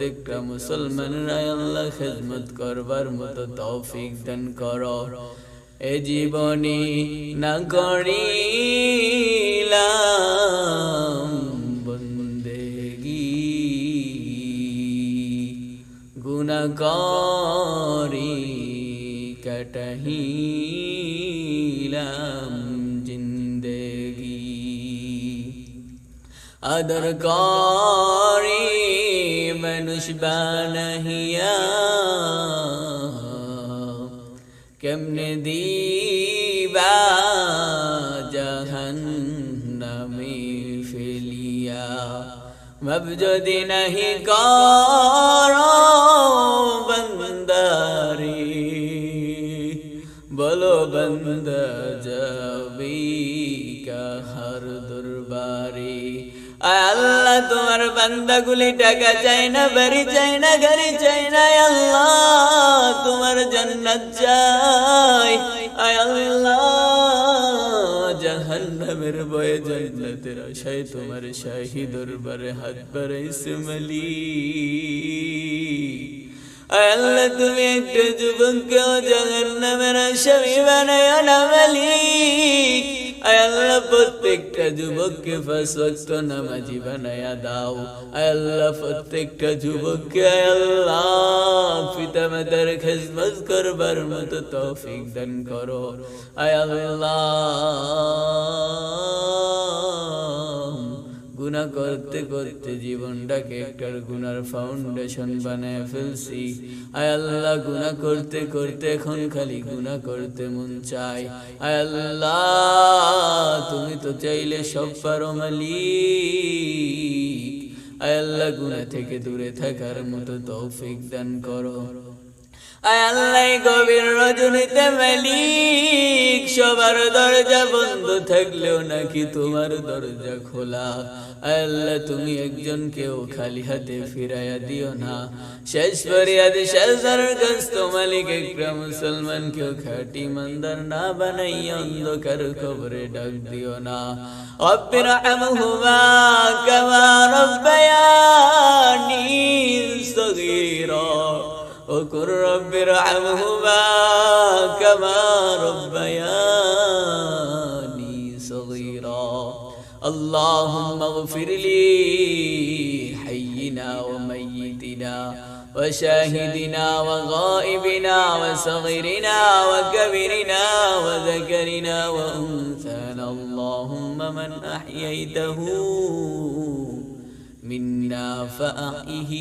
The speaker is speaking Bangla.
প্রত্যেকটা মুসলমানরা আল্লাহ খিদমত করবার মতো তৌফিক দান করো। এ জীবনে না করিলাম বন্দেগি, গুনাহ করি কাটাহিলাম জিন্দেগি। আদর করি মানুষ বানাহিয়া, কেমনে দিবা জাহান্নামে ফেলিয়া। মাফ যদি নাহি করো বান্দারে, বলো বান্দা যাবি কাহার দরবারে। আল্লাহ তোমার বান্দাগুলি টাকা চাই না, বাড়ি চাই না, গাড়ি চাই না, আল্লাহ তোমার জান্নাত চাই। আয় আল্লাহ জাহান্নামের ভয়ে জান্নাতের আশায় তোমার শাহী দরবারে হাত বাড়াইছে মালিক। আয় আল্লাহ তুমি একটা যুবককেও জাহান্নামের আসামি বানায়ো না মালিক। আয় আল্লাহ প্রত্যেকটা যুবককে 5 ওয়াক্ত নামাজি বানায়া দাও। আয় আল্লাহ প্রত্যেকটা যুবককে আয় আল্লাহ পিতা মাতার খিদমত করবার মতো তৌফিক দান করো। আয় আল্লাহ গুনাহ করতে করতে জীবনটাকে একটা গুনার ফাউন্ডেশন বানায় ফেলছি। আয় আল্লাহ গুনাহ করতে করতে এখন খালি গুনাহ করতে মন চায়। আয় আল্লাহ তুমি তো চাইলে সব পারো মালিক। আয় আল্লাহ গুনাহ থেকে দূরে থাকার মতো তৌফিক দান করো। আয় আল্লাহ গভীর রজনীতে মালিক সবার দরজা বন্ধ থাকলেও নাকি তোমার দরজা খোলা। আয় আল্লাহ তুমি একজনকেও খালি হাতে ফিরাইয়া দিও না। শেষ ফরিয়াদ শেষ দরখাস্ত মালিক একটা মুসলমানকেও খাঁটি ইমানদার না বানাইয়া অন্ধকার কবরে ডাক দিও না। রব্বির রহমহুমা কামা রব্বায়ানি সগীরা وقل رب ارحمهما كما ربياني صغيرا اللهم اغفر لي حينا وميتنا وشاهدنا وغائبنا وصغيرنا وكبرنا وذكرنا وأنثانا اللهم من أحييته منا فأحيه